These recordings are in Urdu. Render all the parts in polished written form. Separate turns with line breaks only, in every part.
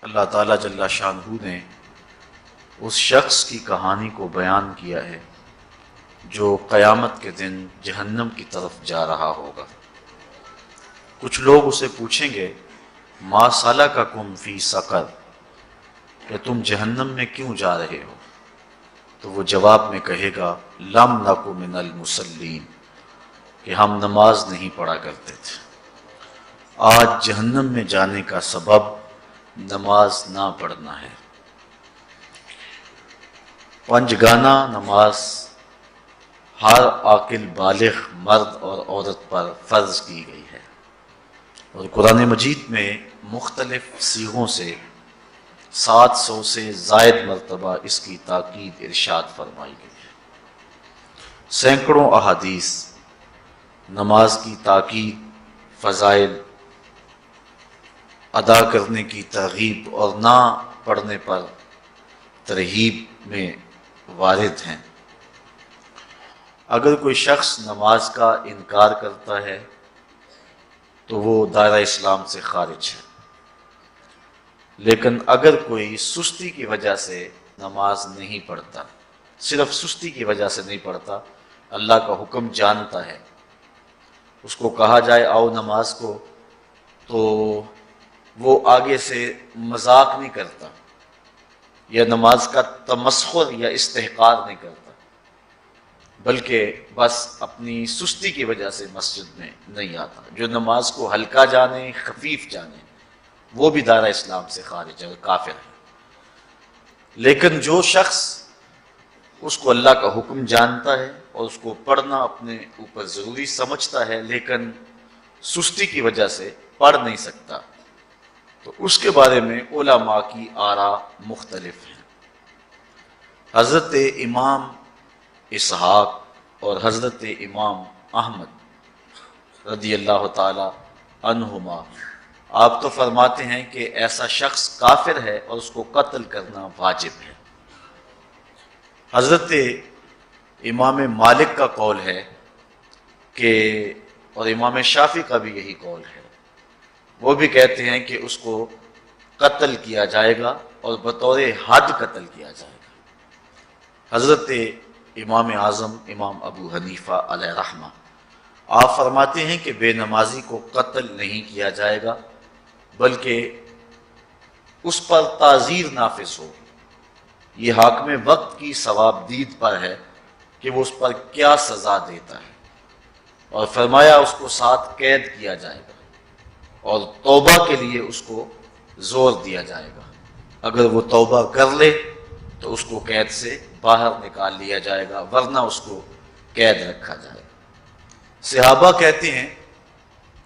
اللہ تعالیٰ جل شانہ نے اس شخص کی کہانی کو بیان کیا ہے جو قیامت کے دن جہنم کی طرف جا رہا ہوگا۔ کچھ لوگ اسے پوچھیں گے ما سلککم فی سقر، کہ تم جہنم میں کیوں جا رہے ہو؟ تو وہ جواب میں کہے گا لم نک من المصلین، کہ ہم نماز نہیں پڑھا کرتے تھے۔ آج جہنم میں جانے کا سبب نماز نہ پڑھنا ہے۔ پنجگانہ نماز ہر عاقل بالغ مرد اور عورت پر فرض کی گئی ہے، اور قرآن مجید میں مختلف صیغوں سے 700 سے زائد مرتبہ اس کی تاکید ارشاد فرمائی گئی ہے۔ سینکڑوں احادیث نماز کی تاکید، فضائل، ادا کرنے کی ترغیب اور نہ پڑھنے پر ترہیب میں وارد ہیں۔ اگر کوئی شخص نماز کا انکار کرتا ہے تو وہ دائرہ اسلام سے خارج ہے، لیکن اگر کوئی سستی کی وجہ سے نماز نہیں پڑھتا، صرف سستی کی وجہ سے نہیں پڑھتا، اللہ کا حکم جانتا ہے، اس کو کہا جائے آؤ نماز کو، تو وہ آگے سے مذاق نہیں کرتا یا نماز کا تمسخر یا استحقار نہیں کرتا، بلکہ بس اپنی سستی کی وجہ سے مسجد میں نہیں آتا۔ جو نماز کو ہلکا جانے، خفیف جانے، وہ بھی دائرہ اسلام سے خارج ہے، کافر ہے۔ لیکن جو شخص اس کو اللہ کا حکم جانتا ہے اور اس کو پڑھنا اپنے اوپر ضروری سمجھتا ہے، لیکن سستی کی وجہ سے پڑھ نہیں سکتا، تو اس کے بارے میں علماء کی آراء مختلف ہیں۔ حضرت امام اسحاق اور حضرت امام احمد رضی اللہ تعالی عنہما آپ تو فرماتے ہیں کہ ایسا شخص کافر ہے اور اس کو قتل کرنا واجب ہے۔ حضرت امام مالک کا قول ہے کہ، اور امام شافعی کا بھی یہی قول ہے، وہ بھی کہتے ہیں کہ اس کو قتل کیا جائے گا اور بطور حد قتل کیا جائے گا۔ حضرت امام اعظم امام ابو حنیفہ علیہ رحمہ آپ فرماتے ہیں کہ بے نمازی کو قتل نہیں کیا جائے گا، بلکہ اس پر تعزیر نافذ ہو۔ یہ حاکم وقت کی ثواب دید پر ہے کہ وہ اس پر کیا سزا دیتا ہے، اور فرمایا اس کو 7 قید کیا جائے گا اور توبہ کے لیے اس کو زور دیا جائے گا۔ اگر وہ توبہ کر لے تو اس کو قید سے باہر نکال لیا جائے گا، ورنہ اس کو قید رکھا جائے گا۔ صحابہ کہتے ہیں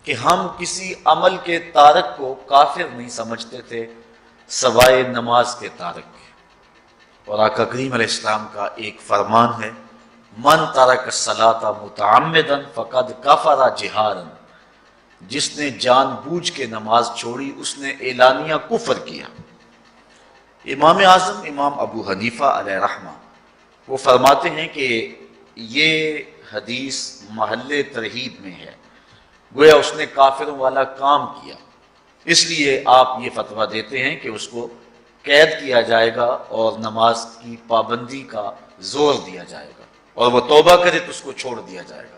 کہ ہم کسی عمل کے تارک کو کافر نہیں سمجھتے تھے سوائے نماز کے تارک کے، اور آقا کریم علیہ السلام کا ایک فرمان ہے من ترک الصلاۃ متعمدا فقد کفر جہارا، جس نے جان بوجھ کے نماز چھوڑی اس نے اعلانیہ کفر کیا۔ امام اعظم امام ابو حنیفہ علیہ رحمہ وہ فرماتے ہیں کہ یہ حدیث محل ترہیب میں ہے، گویا اس نے کافروں والا کام کیا، اس لیے آپ یہ فتویٰ دیتے ہیں کہ اس کو قید کیا جائے گا اور نماز کی پابندی کا زور دیا جائے گا، اور وہ توبہ کرے تو اس کو چھوڑ دیا جائے گا۔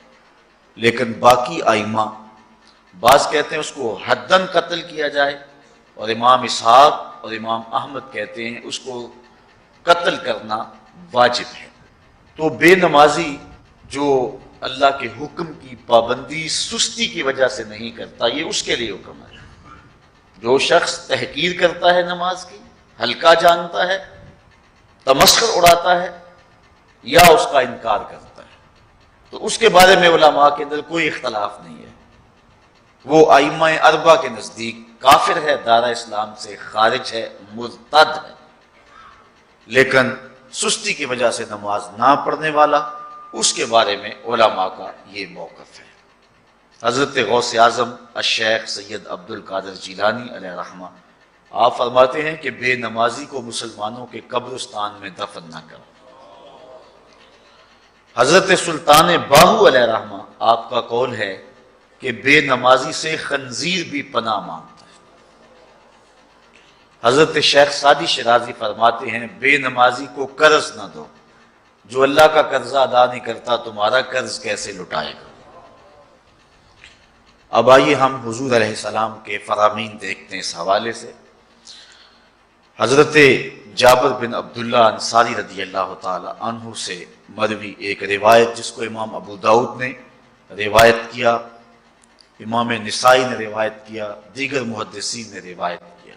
لیکن باقی ائمہ بعض کہتے ہیں اس کو حداً قتل کیا جائے، اور امام اسحاق اور امام احمد کہتے ہیں اس کو قتل کرنا واجب ہے۔ تو بے نمازی جو اللہ کے حکم کی پابندی سستی کی وجہ سے نہیں کرتا، یہ اس کے لیے حکم ہے۔ جو شخص تحقیر کرتا ہے نماز کی، ہلکا جانتا ہے، تمسخر اڑاتا ہے یا اس کا انکار کرتا ہے، تو اس کے بارے میں علماء کے اندر کوئی اختلاف نہیں ہے، وہ ائمہ اربعہ کے نزدیک کافر ہے، دائرہ اسلام سے خارج ہے، مرتد ہے۔ لیکن سستی کی وجہ سے نماز نہ پڑھنے والا، اس کے بارے میں علماء کا یہ موقف ہے۔ حضرت غوث اعظم الشیخ سید عبد القادر جیلانی علیہ رحمہ آپ فرماتے ہیں کہ بے نمازی کو مسلمانوں کے قبرستان میں دفن نہ کرو۔ حضرت سلطان باہو علیہ رحمہ آپ کا قول ہے کہ بے نمازی سے خنزیر بھی پناہ مانگتا ہے۔ حضرت شیخ سعدی شیرازی فرماتے ہیں بے نمازی کو قرض نہ دو، جو اللہ کا قرضہ ادا نہیں کرتا تمہارا قرض کیسے لٹائے گا۔ اب آئیے ہم حضور علیہ السلام کے فرامین دیکھتے ہیں اس حوالے سے۔ حضرت جابر بن عبداللہ انصاری رضی اللہ تعالی عنہ سے مروی ایک روایت، جس کو امام ابو داؤد نے روایت کیا، امام نسائی نے روایت کیا، دیگر محدثین نے روایت کیا۔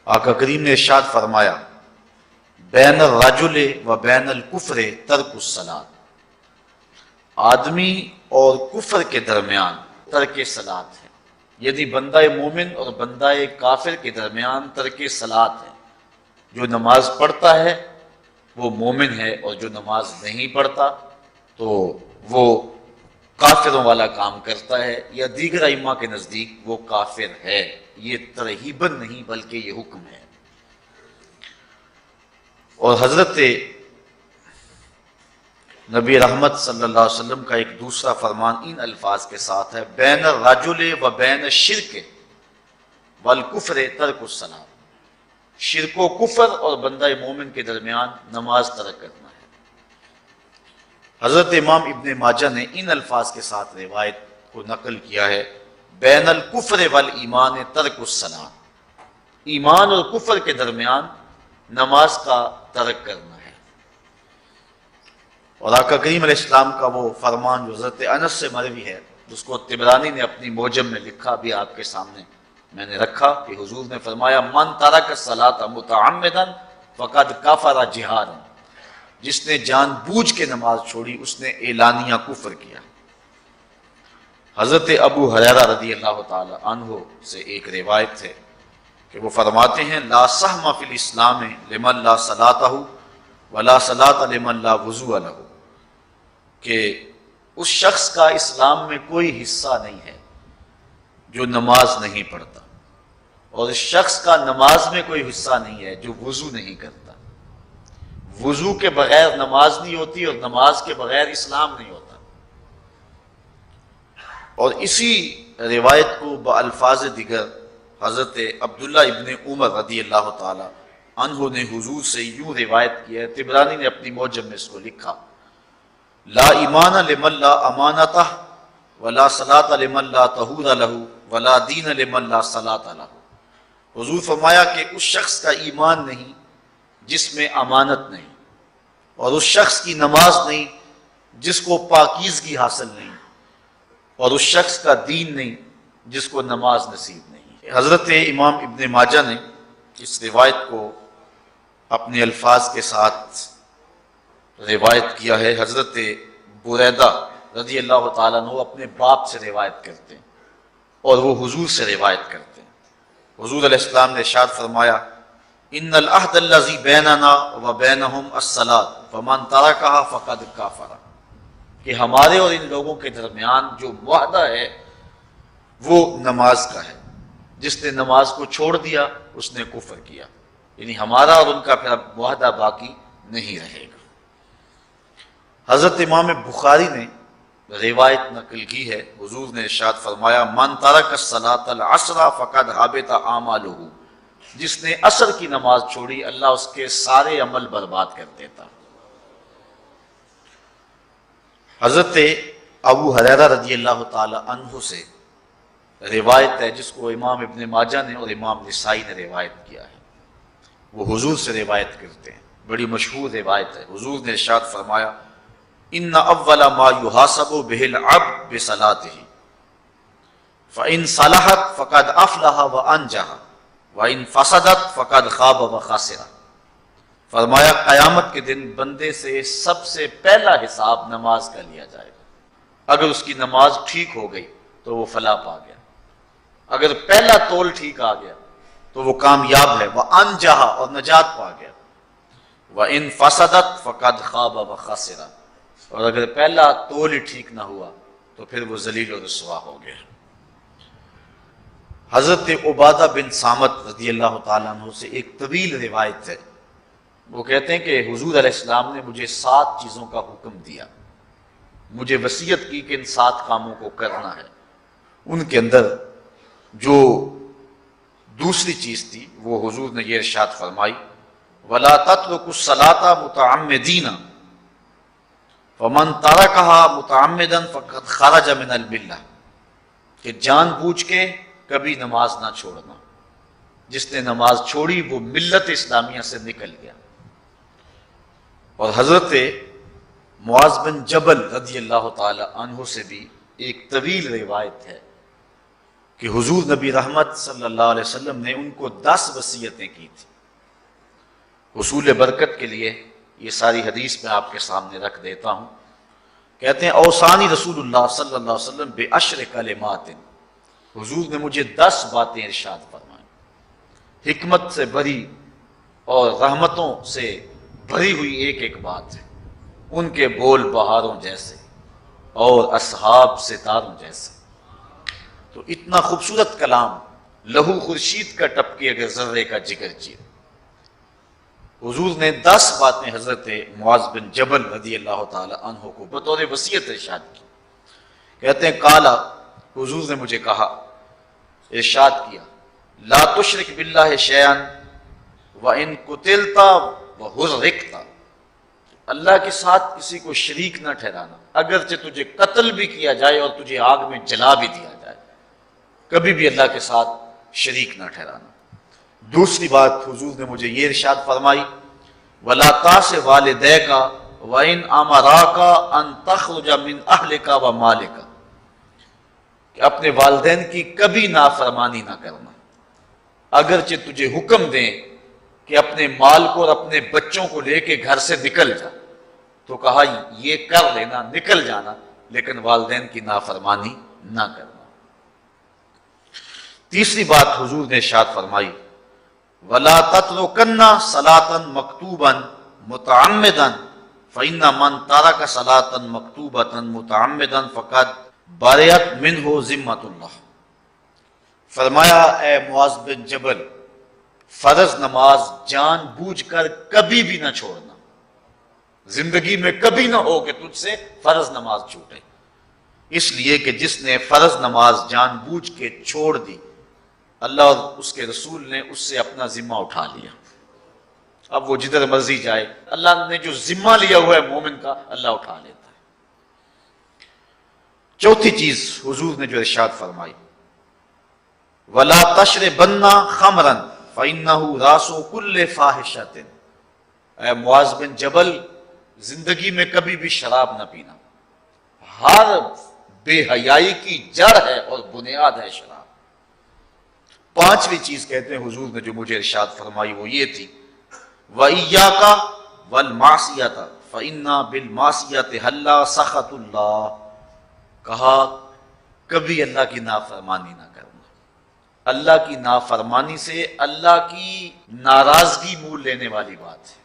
آقا کریم نے ارشاد فرمایا بین الرجل و بین الکفر ترک الصلاۃ، آدمی اور کفر کے درمیان ترک صلاۃ ہے، یعنی بندہ مومن اور بندہ کافر کے درمیان ترک صلاۃ ہے۔ جو نماز پڑھتا ہے وہ مومن ہے، اور جو نماز نہیں پڑھتا تو وہ کافروں والا کام کرتا ہے، یا دیگر ائمہ کے نزدیک وہ کافر ہے۔ یہ ترہیباً نہیں بلکہ یہ حکم ہے۔ اور حضرت نبی رحمت صلی اللہ علیہ وسلم کا ایک دوسرا فرمان ان الفاظ کے ساتھ ہے بین الرجل و بین الشرک والکفر ترک الصلاۃ، شرک و کفر اور بندہ مومن کے درمیان نماز ترک کرنا ہے۔ حضرت امام ابن ماجہ نے ان الفاظ کے ساتھ روایت کو نقل کیا ہے بین الکفر والایمان ترک الصلاۃ، ایمان اور کفر کے درمیان نماز کا ترک کرنا ہے۔ اور آقا کریم علیہ السلام کا وہ فرمان جو حضرت انس سے مروی ہے، جس کو طبرانی نے اپنی موجم میں لکھا، بھی آپ کے سامنے میں نے رکھا، کہ حضور نے فرمایا من ترک الصلاۃ متعمدا فقد کفر جہارا، جس نے جان بوجھ کے نماز چھوڑی اس نے اعلانیہ کفر کیا۔ حضرت ابو ہریرہ رضی اللہ تعالی عنہ سے ایک روایت ہے کہ وہ فرماتے ہیں لا سہم فی الاسلام لمن لا صلاۃ ولا صلاۃ لمن لا وضوء لہ، کہ اس شخص کا اسلام میں کوئی حصہ نہیں ہے جو نماز نہیں پڑھتا، اور اس شخص کا نماز میں کوئی حصہ نہیں ہے جو وضو نہیں کرتا۔ وضو کے بغیر نماز نہیں ہوتی، اور نماز کے بغیر اسلام نہیں ہوتا۔ اور اسی روایت کو بالفاظ دیگر حضرت عبداللہ ابن عمر رضی اللہ تعالی عنہ نے حضور سے یوں روایت کیا ہے، طبرانی نے اپنی موجم میں اس کو لکھا لا ایمان لمن لا امانتہ ولا صلاۃ لمن لا طہور لہ ولا دین لمن لا صلاۃ لہ۔ حضور فرمایا کہ اس شخص کا ایمان نہیں جس میں امانت نہیں، اور اس شخص کی نماز نہیں جس کو پاکیزگی حاصل نہیں، اور اس شخص کا دین نہیں جس کو نماز نصیب نہیں۔ حضرت امام ابن ماجہ نے اس روایت کو اپنے الفاظ کے ساتھ روایت کیا ہے۔ حضرت بریدہ رضی اللہ تعالیٰ عنہ اپنے باپ سے روایت کرتے ہیں، اور وہ حضور سے روایت کرتے ہیں۔ حضور علیہ السلام نے ارشاد فرمایا ان العہد الذی بیننا و بینہم الصلاۃ فمن ترکھا فقد کفر، کہ ہمارے اور ان لوگوں کے درمیان جو معاہدہ ہے وہ نماز کا ہے، جس نے نماز کو چھوڑ دیا اس نے کفر کیا، یعنی ہمارا اور ان کا پھر اب معاہدہ باقی نہیں رہے گا۔ حضرت امام بخاری نے روایت نقل کی ہے، حضور نے ارشاد فرمایا من ترک الصلاۃ العصر فقد حبط اعمالہ، جس نے عصر کی نماز چھوڑی اللہ اس کے سارے عمل برباد کر دیتا۔ حضرت ابو ہریرہ رضی اللہ تعالی عنہ سے روایت ہے، جس کو امام ابن ماجہ نے اور امام نسائی نے روایت کیا ہے، وہ حضور سے روایت کرتے ہیں، بڑی مشہور روایت ہے۔ حضور نے ارشاد فرمایا ان اول ما یحاسب بہ العبد بصلاتہ فان صلحت فقد افلح وانجح وان فسدت فقد خاب وخسر۔ فرمایا قیامت کے دن بندے سے سب سے پہلا حساب نماز کا لیا جائے گا۔ اگر اس کی نماز ٹھیک ہو گئی تو وہ فلاح پا گیا، اگر پہلا تول ٹھیک آ گیا تو وہ کامیاب ہے، وانجح اور نجات پا گیا، وان فسدت فقد خاب وخسر، اور اگر پہلا تول ہی ٹھیک نہ ہوا تو پھر وہ ذلیل و رسوا ہو گیا۔ حضرت عبادہ بن صامت رضی اللہ تعالیٰ عنہ سے ایک طویل روایت ہے، وہ کہتے ہیں کہ حضور علیہ السلام نے مجھے 7 چیزوں کا حکم دیا، مجھے وصیت کی کہ ان 7 کاموں کو کرنا ہے۔ ان کے اندر جو دوسری چیز تھی وہ حضور نے یہ ارشاد فرمائی وَلَا تَتْرُكُوا الصَّلَاةَ مُتَعَمِّدِينَ فَمَنْ تَرَكَهَا مُتَعَمِّدًا فَقَدْ خَرَجَ مِنَ الْمِلَّةِ، کہ جان بوجھ کے کبھی نماز نہ چھوڑنا، جس نے نماز چھوڑی وہ ملت اسلامیہ سے نکل گیا۔ اور حضرت معاذ بن جبل رضی اللہ تعالی عنہ سے بھی ایک طویل روایت ہے کہ حضور نبی رحمت صلی اللہ علیہ وسلم نے ان کو 10 وصیتیں کی تھی۔ حصول برکت کے لیے یہ ساری حدیث میں آپ کے سامنے رکھ دیتا ہوں۔ کہتے ہیں اوصانی رسول اللہ صلی اللہ علیہ وسلم بعشر کلمات، حضور نے مجھے 10 باتیں ارشاد فرمائیں، حکمت سے بھری اور رحمتوں سے بھری ہوئی ایک ایک بات ہے، ان کے بول بہاروں جیسے اور اصحاب ستاروں جیسے۔ تو اتنا خوبصورت کلام، لہو خورشید کا ٹپکے اگر ذرے کا جگر چیر۔ حضور نے 10 باتیں حضرت معاذ بن جبل رضی اللہ تعالی عنہ کو بطور وصیت ارشاد کی۔ کہتے ہیں کالا، حضور نے مجھے کہا، ارشاد کیا، لا تشرک باللہ شیئا وان قتلت وحرقت، اللہ کے ساتھ کسی کو شریک نہ ٹھہرانا، اگرچہ تجھے قتل بھی کیا جائے اور تجھے آگ میں جلا بھی دیا جائے، کبھی بھی اللہ کے ساتھ شریک نہ ٹھہرانا۔ دوسری بات حضور نے مجھے یہ ارشاد فرمائی وَلَا تَعْصِ وَالِدَيْكَ وَإِنْ أَمَرَاكَ أَن تَخْرُجَ مِنْ أَهْلِكَ وَمَالِكَ، کہ اپنے والدین کی کبھی نافرمانی نہ کرنا، اگرچہ تجھے حکم دیں کہ اپنے مال کو اور اپنے بچوں کو لے کے گھر سے نکل جا، تو کہا یہ کر لینا، نکل جانا، لیکن والدین کی نافرمانی نہ کرنا۔ تیسری بات حضور نے ارشاد فرمائی وَلَا تَتْرُكَنَّ صَلَاةً مَكْتُوبًا مُتَعَمِّدًا فَإِنَّ مَنْ تَرَكَ صَلَاةً مَكْتُوبَةً مُتَعَمِّدًا فَقَدْ بَرِئَتْ مِنْهُ ذِمَّةُ اللَّهِ، فرمایا اے معاذ بن جبل، فرض نماز جان بوجھ کر کبھی بھی نہ چھوڑنا، زندگی میں کبھی نہ ہو کہ تجھ سے فرض نماز چھوٹے، اس لیے کہ جس نے فرض نماز جان بوجھ کے چھوڑ دی، اللہ اور اس کے رسول نے اس سے اپنا ذمہ اٹھا لیا۔ اب وہ جدھر مرضی جائے، اللہ نے جو ذمہ لیا ہوا ہے مومن کا، اللہ اٹھا لیتا ہے۔ چوتھی چیز حضور نے جو ارشاد فرمائی وَلَا تَشْرِبَنَّ خَمْرًا فَإِنَّهُ رَأْسُ كُلِّ فَاحِشَةٍ، اے معاذ بن جبل، زندگی میں کبھی بھی شراب نہ پینا، ہر بے حیائی کی جڑ ہے اور بنیاد ہے شراب۔ پانچویں چیز کہتے ہیں حضور نے جو مجھے ارشاد فرمائی وہ یہ تھی وَإِيَّاكَ وَالْمَعْصِيَةَ فَإِنَّ بِالْمَعْصِيَةِ حَلَّ سَخَطُ اللَّهِ، کہا کبھی اللہ کی نافرمانی نہ کرنا، اللہ کی نافرمانی سے اللہ کی ناراضگی مول لینے والی بات ہے،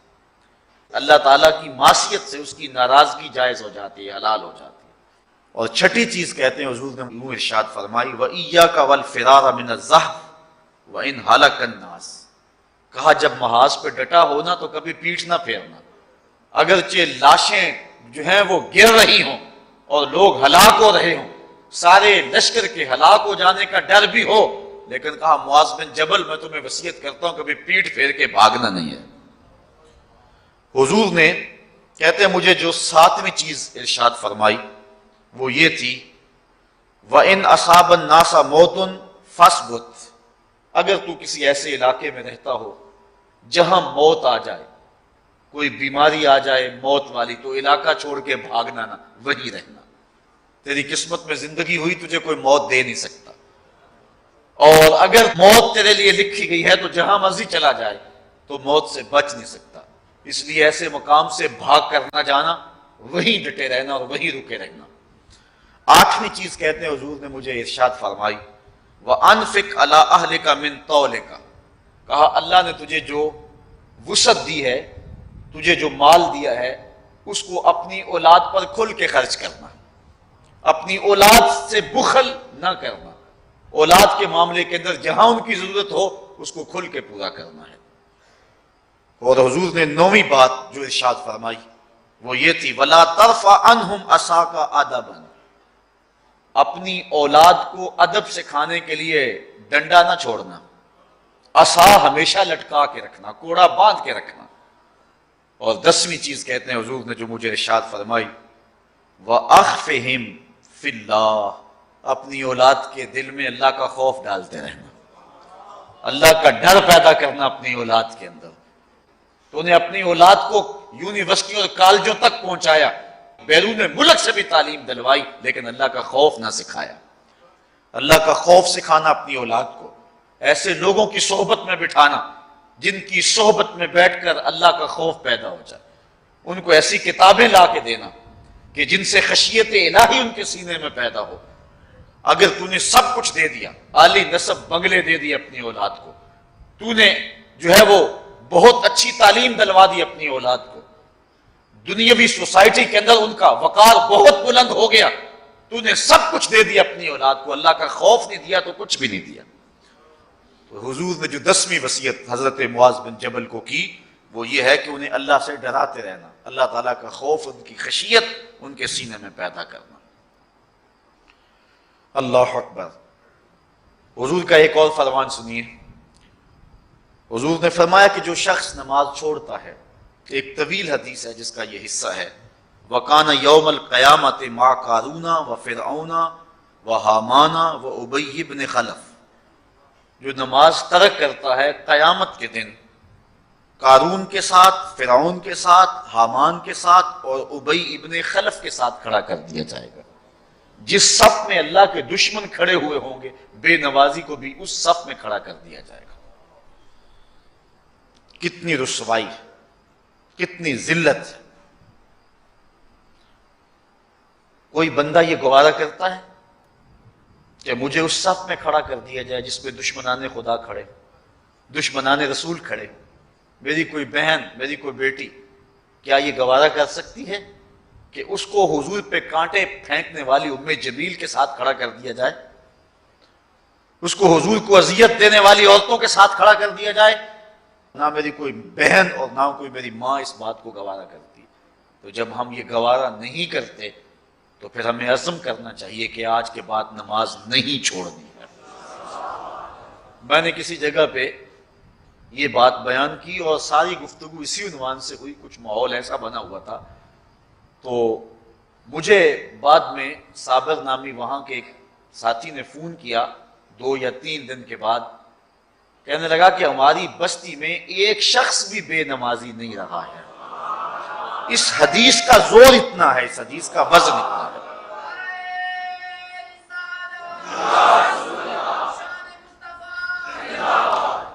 اللہ تعالیٰ کی معصیت سے اس کی ناراضگی جائز ہو جاتی ہے، حلال ہو جاتی ہے۔ اور چھٹی چیز کہتے ہیں حضور نے یوں ارشاد فرمائی وَإِيَّاكَ وَالْفِرَارَ مِنَ الزَّحْفِ وَإِنْ هَلَكَ النَّاسِ، کہا جب محاذ پہ ڈٹا ہونا تو کبھی پیٹھ نہ پھیرنا، اگرچہ لاشیں جو ہیں وہ گر رہی ہوں اور لوگ ہلاک ہو رہے ہوں، سارے لشکر کے ہلاک ہو جانے کا ڈر بھی ہو، لیکن کہا معاذ بن جبل میں تمہیں وصیت کرتا ہوں کبھی پیٹھ پھیر کے بھاگنا نہیں ہے۔ حضور نے کہتے ہیں مجھے جو 7ویں چیز ارشاد فرمائی وہ یہ تھی وَإِنْ أَصَابَ النَّاسَ مَوْتٌ فَاصْبُتْ، اگر تو کسی ایسے علاقے میں رہتا ہو جہاں موت آ جائے، کوئی بیماری آ جائے موت والی، تو علاقہ چھوڑ کے بھاگنا نہ، وہیں رہنا، تیری قسمت میں زندگی ہوئی تجھے کوئی موت دے نہیں سکتا، اور اگر موت تیرے لیے لکھی گئی ہے تو جہاں مرضی چلا جائے تو موت سے بچ نہیں سکتا، اس لیے ایسے مقام سے بھاگ کر نہ جانا، وہیں ڈٹے رہنا اور وہیں رکے رہنا۔ 8ویں چیز کہتے ہیں حضور نے مجھے ارشاد فرمائی وَأَنفِقْ عَلَىٰ أَهْلِكَ مِن طَوْلِكَ، کہا اللہ نے تجھے جو وسعت دی ہے، تجھے جو مال دیا ہے، اس کو اپنی اولاد پر کھل کے خرچ کرنا، اپنی اولاد سے بخل نہ کرنا، اولاد کے معاملے کے اندر جہاں ان کی ضرورت ہو اس کو کھل کے پورا کرنا ہے۔ اور حضور نے 9ویں بات جو ارشاد فرمائی وہ یہ تھی وَلَا تَرْفَعْ عَنْهُمْ عَصَاكَ أَدَبًا، اپنی اولاد کو ادب سکھانے کے لیے ڈنڈا نہ چھوڑنا، عصا ہمیشہ لٹکا کے رکھنا، کوڑا باندھ کے رکھنا۔ اور 10ویں چیز کہتے ہیں حضور نے جو مجھے ارشاد فرمائی، وَأَخْفِهِمْ فِي اللَّهِ، اپنی اولاد کے دل میں اللہ کا خوف ڈالتے رہنا، اللہ کا ڈر پیدا کرنا اپنی اولاد کے اندر۔ تو انہیں اپنی اولاد کو یونیورسٹی اور کالجوں تک پہنچایا، بیرون ملک سے بھی تعلیم دلوائی، لیکن اللہ کا خوف نہ سکھایا۔ اللہ کا خوف سکھانا اپنی اولاد کو، ایسے لوگوں کی صحبت میں بٹھانا جن کی صحبت میں بیٹھ کر اللہ کا خوف پیدا ہو جائے، ان کو ایسی کتابیں لا کے دینا کہ جن سے خشیت الہی ان کے سینے میں پیدا ہو۔ اگر تو نے سب کچھ دے دیا، عالی نسب بنگلے دے دیے اپنی اولاد کو، تو نے جو ہے وہ بہت اچھی تعلیم دلوا دی اپنی اولاد کو، دنیاوی سوسائٹی کے اندر ان کا وقار بہت بلند ہو گیا، تو نے سب کچھ دے دیا اپنی اولاد کو، اللہ کا خوف نہیں دیا تو کچھ بھی نہیں دیا۔ تو حضور نے جو 10ویں وصیت حضرت معاذ بن جبل کو کی وہ یہ ہے کہ انہیں اللہ سے ڈراتے رہنا، اللہ تعالیٰ کا خوف، ان کی خشیت ان کے سینے میں پیدا کرنا۔ اللہ اکبر۔ حضور کا ایک اور فرمان سنیے، حضور نے فرمایا کہ جو شخص نماز چھوڑتا ہے، ایک طویل حدیث ہے جس کا یہ حصہ ہے، وَقَانَ يَوْمَ الْقِيَامَةِ مَعَ قَارُونَ وَفِرْعَوْنَ وَحَامَانَ وَأُبَيِّ بْنِ خَلَف، جو نماز ترک کرتا ہے قیامت کے دن قارون کے ساتھ، فرعون کے ساتھ، حامان کے ساتھ اور ابی ابن خلف کے ساتھ کھڑا کر دیا جائے گا۔ جس صف میں اللہ کے دشمن کھڑے ہوئے ہوں گے، بے نوازی کو بھی اس صف میں کھڑا کر دیا جائے گا۔ کتنی رسوائی، کتنی ذلت ہے۔ کوئی بندہ یہ گوارا کرتا ہے کہ مجھے اس صف میں کھڑا کر دیا جائے جس میں دشمنان خدا کھڑے، دشمنان رسول کھڑے، میری کوئی بہن، میری کوئی بیٹی کیا یہ گوارا کر سکتی ہے کہ اس کو حضور پہ کانٹے پھینکنے والی ام جمیل کے ساتھ کھڑا کر دیا جائے، اس کو حضور کو اذیت دینے والی عورتوں کے ساتھ کھڑا کر دیا جائے؟ نہ میری کوئی بہن اور نہ کوئی میری ماں اس بات کو گوارا کرتی۔ تو جب ہم یہ گوارا نہیں کرتے تو پھر ہمیں عزم کرنا چاہیے کہ آج کے بعد نماز نہیں چھوڑنی ہے۔ میں نے کسی جگہ پہ یہ بات بیان کی اور ساری گفتگو اسی عنوان سے ہوئی، کچھ ماحول ایسا بنا ہوا تھا، تو مجھے بعد میں صابر نامی وہاں کے ایک ساتھی نے فون کیا 2 یا 3 دن کے بعد، کہنے لگا کہ ہماری بستی میں ایک شخص بھی بے نمازی نہیں رہا ہے۔ اس حدیث کا زور اتنا ہے، اس حدیث کا وزن اتنا ہے۔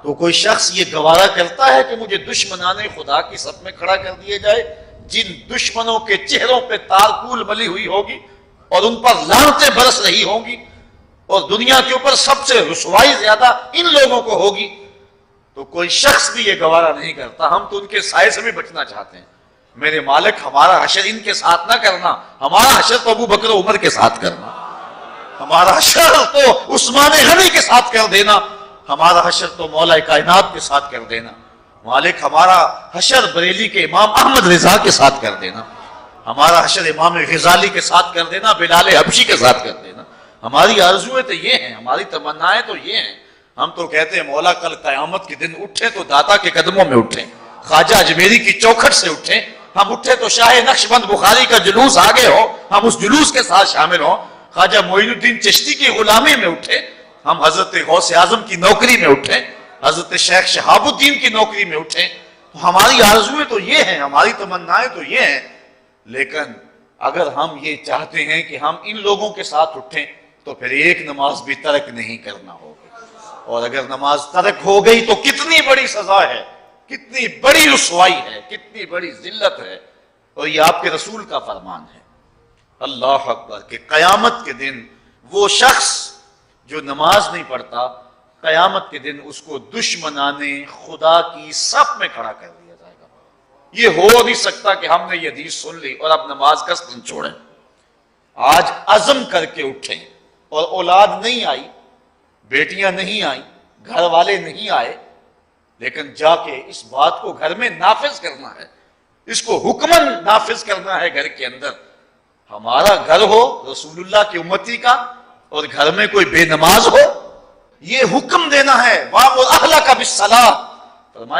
تو کوئی شخص یہ گوارا کرتا ہے کہ مجھے دشمنان خدا کی صف میں کھڑا کر دیا جائے، جن دشمنوں کے چہروں پہ تارکول ملی ہوئی ہوگی اور ان پر لعنتیں برس رہی ہوں گی، اور دنیا کے اوپر سب سے رسوائی زیادہ ان لوگوں کو ہوگی، تو کوئی شخص بھی یہ گوارا نہیں کرتا۔ ہم تو ان کے سائے سے بھی بچنا چاہتے ہیں۔ میرے مالک، ہمارا حشر ان کے ساتھ نہ کرنا، ہمارا حشر تو ابو بکر عمر کے ساتھ کرنا، ہمارا حشر تو عثمان غنی کے ساتھ کر دینا، ہمارا حشر تو مولا کائنات کے ساتھ کر دینا۔ مالک، ہمارا حشر بریلی کے امام احمد رضا کے ساتھ کر دینا، ہمارا حشر امام غزالی کے ساتھ کر دینا، بلال حبشی کے ساتھ کر دینا۔ ہماری آرزویں تو یہ ہیں، ہماری تمنائیں تو یہ ہیں۔ ہم تو کہتے ہیں مولا کل قیامت کے دن اٹھیں تو داتا کے قدموں میں اٹھیں، خواجہ اجمیری کی چوکھٹ سے اٹھیں، ہم اٹھے تو شاہ نقشبند بخاری کا جلوس آگے ہو، ہم اس جلوس کے ساتھ شامل ہوں، خواجہ معین الدین چشتی کی غلامی میں اٹھیں، ہم حضرت غوث اعظم کی نوکری میں اٹھیں، حضرت شیخ شہاب الدین کی نوکری میں اٹھیں۔ تو ہماری آرزویں تو یہ ہیں، ہماری تمنائیں تو یہ ہیں، لیکن اگر ہم یہ چاہتے ہیں کہ ہم ان لوگوں کے ساتھ اٹھیں تو پھر ایک نماز بھی ترک نہیں کرنا ہوگی، اور اگر نماز ترک ہو گئی تو کتنی بڑی سزا ہے، کتنی بڑی رسوائی ہے، کتنی بڑی ذلت ہے۔ اور یہ آپ کے رسول کا فرمان ہے، اللہ اکبر، کہ قیامت کے دن وہ شخص جو نماز نہیں پڑھتا، قیامت کے دن اس کو دشمنان خدا کی صف میں کھڑا کر دیا جائے گا۔ یہ ہو نہیں سکتا کہ ہم نے یہ حدیث سن لی اور اب نماز قصداً چھوڑیں۔ آج عزم کر کے اٹھیں، اور اولاد نہیں آئی، بیٹیاں نہیں آئیں، گھر والے نہیں آئے، لیکن جا کے اس بات کو گھر میں نافذ کرنا ہے، اس کو حکماً نافذ کرنا ہے گھر کے اندر۔ ہمارا گھر ہو رسول اللہ کی امتی کا اور گھر میں کوئی بے نماز ہو یہ حکم دینا ہے وَأْمُرْ أَهْلَكَ بِالصَّلَاةِ،